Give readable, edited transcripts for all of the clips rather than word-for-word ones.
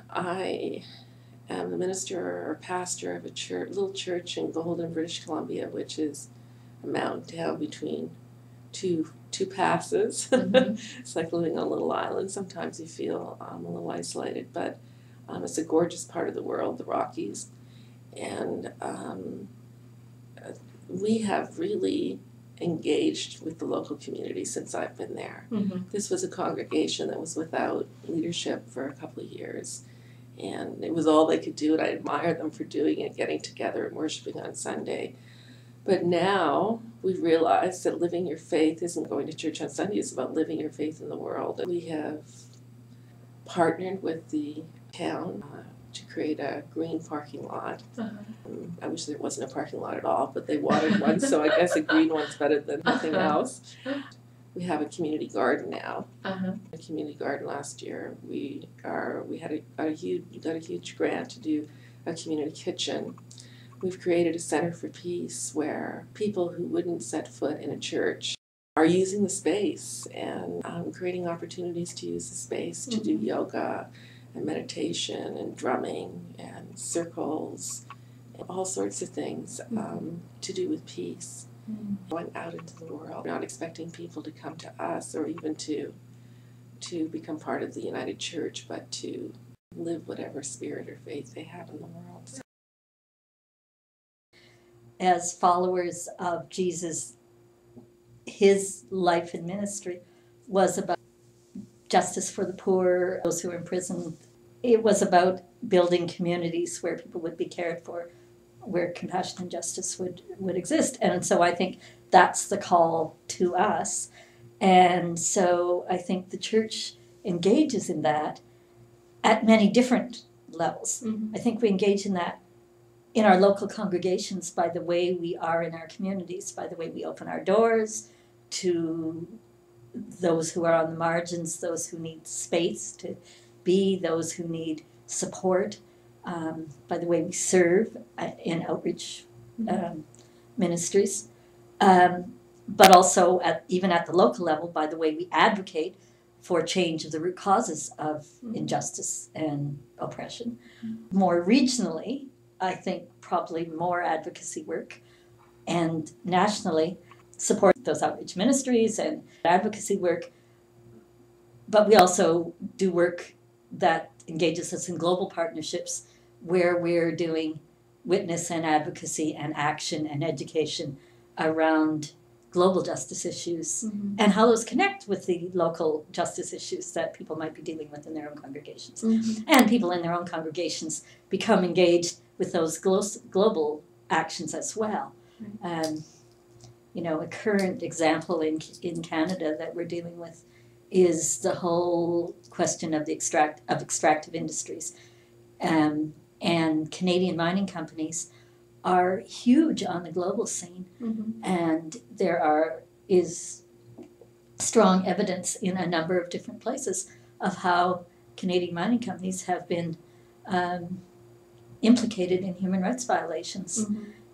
I am the minister or pastor of a little church in Golden, British Columbia, which is a mountain town between two passes. Mm-hmm. It's like living on a little island. Sometimes you feel a little isolated, but it's a gorgeous part of the world, the Rockies, and we have really engaged with the local community since I've been there. Mm-hmm. This was a congregation that was without leadership for a couple of years, and it was all they could do, and I admire them for doing it, getting together and worshiping on Sunday. But now we've realized that living your faith isn't going to church on Sunday, it's about living your faith in the world. We have partnered with the town to create a green parking lot. Uh-huh. I wish there wasn't a parking lot at all, but they wanted one, so I guess a green one's better than nothing else. We have a community garden now. Uh-huh. A community garden last year. We got a huge grant to do a community kitchen. We've created a center for peace where people who wouldn't set foot in a church are using the space and creating opportunities to use the space to do yoga and meditation and drumming and circles and all sorts of things to do with peace. Going out into the world, not expecting people to come to us or even to become part of the United Church, but to live whatever spirit or faith they have in the world. As followers of Jesus, his life and ministry was about justice for the poor, those who are imprisoned. It was about building communities where people would be cared for, where compassion and justice would exist. And so I think that's the call to us. And so I think the church engages in that at many different levels. Mm-hmm. I think we engage in that in our local congregations by the way we are in our communities, by the way we open our doors to those who are on the margins, those who need space to be, those who need support, by the way we serve in outreach ministries, but also even at the local level by the way we advocate for change of the root causes of injustice and oppression. More regionally, I think probably more advocacy work, and nationally support those outreach ministries and advocacy work. But we also do work that engages us in global partnerships where we're doing witness and advocacy and action and education around global justice issues and how those connect with the local justice issues that people might be dealing with in their own congregations. And people in their own congregations become engaged with those global actions as well. A current example in Canada that we're dealing with is the whole question of the extractive industries. And Canadian mining companies are huge on the global scene. And there is strong evidence in a number of different places of how Canadian mining companies have been implicated in human rights violations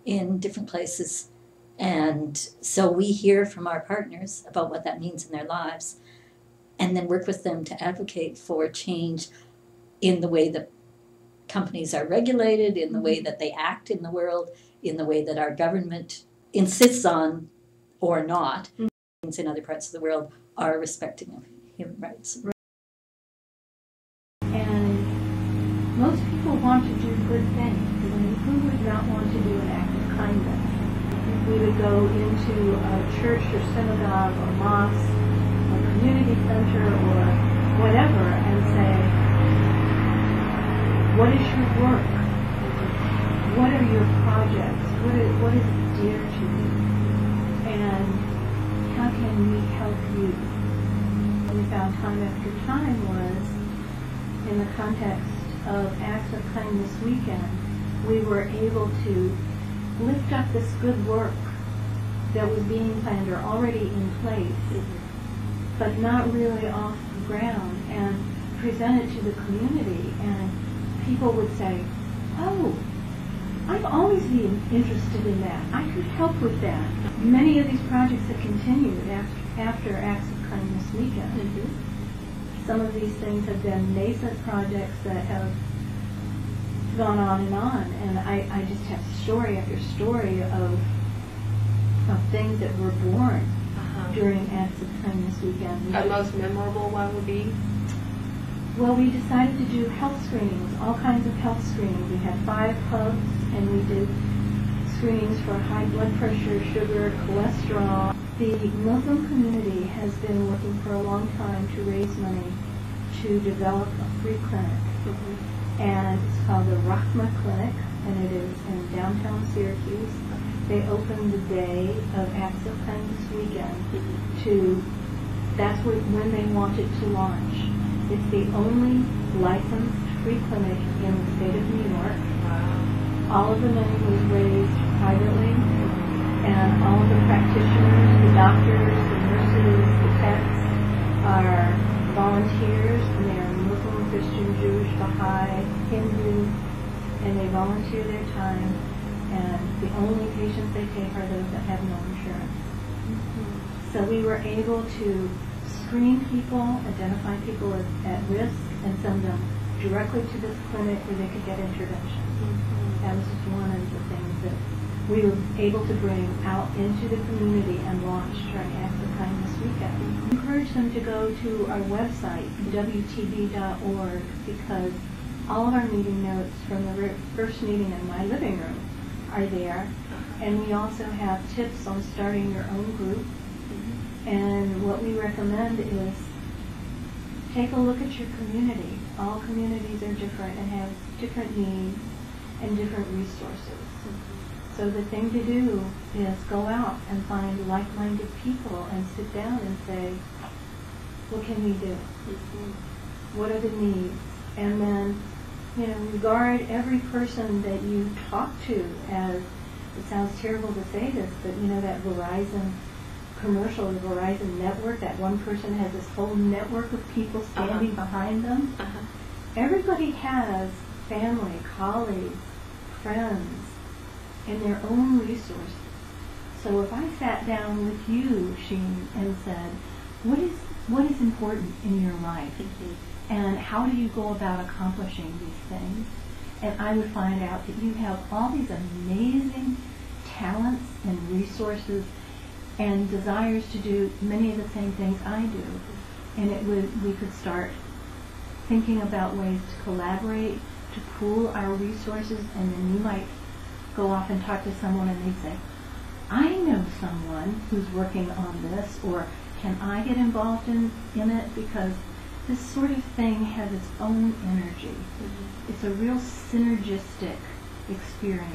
in different places. And so we hear from our partners about what that means in their lives and then work with them to advocate for change in the way that companies are regulated, in the way that they act in the world, in the way that our government insists on or not, in other parts of the world, are respecting of human rights. And most people want to do good things. And who would not want to do an act of kindness? We would go into a church or synagogue or mosque or community center or whatever and say, what is your work? What are your projects? What is dear to you? And how can we help you? What we found time after time was, in the context of Acts of Kindness Weekend, we were able to lift up this good work that was being planned or already in place, but not really off the ground, and present it to the community. And people would say, oh, I've always been interested in that. I could help with that. Many of these projects have continued after Acts of Kindness Weekend. some of these things have been nascent projects that have gone on, and I just have story after story of things that were born during Acts of Kindness Weekend. Our most memorable one would be? Well, we decided to do health screenings, all kinds of health screenings. We had 5 hubs, and we did screenings for high blood pressure, sugar, cholesterol. The Muslim community has been working for a long time to raise money to develop a free clinic. And it's called the Rahma Clinic, and it is in downtown Syracuse. They opened the day of Acts of Kindness Weekend that's when they wanted to launch. It's the only licensed free clinic in the state of New York. All of the money was raised privately, and all of the practitioners, the doctors, the nurses, the techs are volunteers, and they are Muslim, Christian, Jewish, Baha'i, Hindu, and they volunteer their time, and the only patients they take are those that have no insurance. So we were able to screen people, identify people at risk, and send them directly to this clinic where they could get intervention. That was just one of the things that we were able to bring out into the community and launch during Acts of Kindness Weekend. We encourage them to go to our website, wtb.org, because all of our meeting notes from the first meeting in my living room are there. And we also have tips on starting your own group. And what we recommend is take a look at your community. All communities are different and have different needs and different resources. So the thing to do is go out and find like-minded people and sit down and say, what can we do? What are the needs? And then, regard every person that you talk to as, it sounds terrible to say this, but that Verizon commercial, the Verizon network, that one person has this whole network of people standing behind them. Everybody has family, colleagues, friends, and their own resources. So if I sat down with you, Sheen, and said, what is important in your life? And how do you go about accomplishing these things? And I would find out that you have all these amazing talents and resources and desires to do many of the same things I do. And we could start thinking about ways to collaborate, to pool our resources, and then you might go off and talk to someone and they say, I know someone who's working on this, or can I get involved in it? Because this sort of thing has its own energy. It's a real synergistic experience.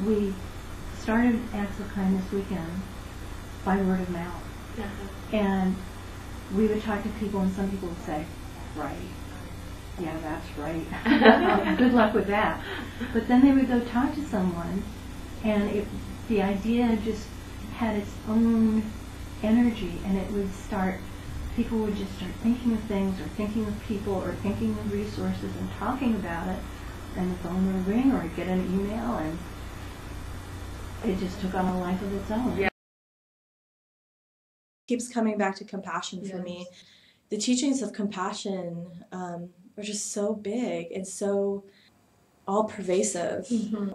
We started Acts of Kindness Weekend by word of mouth. And we would talk to people, and some people would say, right, yeah, that's right. Good luck with that. But then they would go talk to someone, and the idea just had its own energy, and people would just start thinking of things, or thinking of people, or thinking of resources, and talking about it, and the phone would ring, or get an email, and it just took on a life of its own. Yeah. Keeps coming back to compassion for me. The teachings of compassion are just so big and so all pervasive.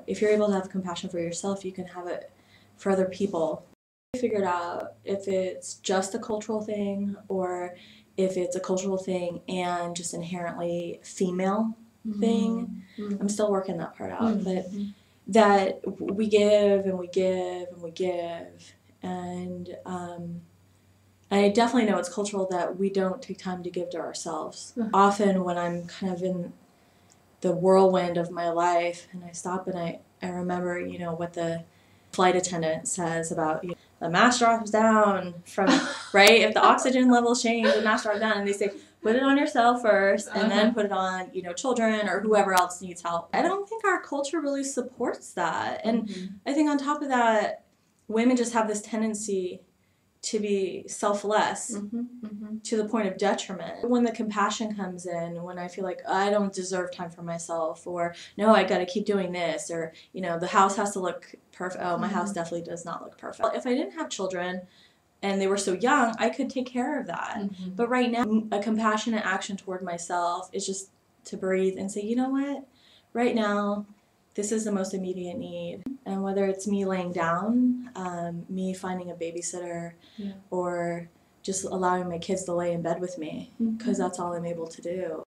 If you're able to have compassion for yourself, you can have it for other people. I figured out if it's just a cultural thing or if it's a cultural thing and just inherently female thing. I'm still working that part out, but that we give and we give and we give, and I definitely know it's cultural that we don't take time to give to ourselves. Often when I'm kind of in the whirlwind of my life and I stop and I remember, what the flight attendant says about, the mask drops down from, right? If the oxygen levels change, the mask drops down, and they say, put it on yourself first and then put it on, children or whoever else needs help. I don't think our culture really supports that. And I think on top of that, women just have this tendency to be selfless to the point of detriment. When the compassion comes in, when I feel like I don't deserve time for myself, or no, I got to keep doing this, or the house has to look perfect. Oh, my house definitely does not look perfect. If I didn't have children, and they were so young, I could take care of that. But right now, a compassionate action toward myself is just to breathe and say, you know what, right now, this is the most immediate need. And whether it's me laying down, me finding a babysitter, or just allowing my kids to lay in bed with me, because that's all I'm able to do.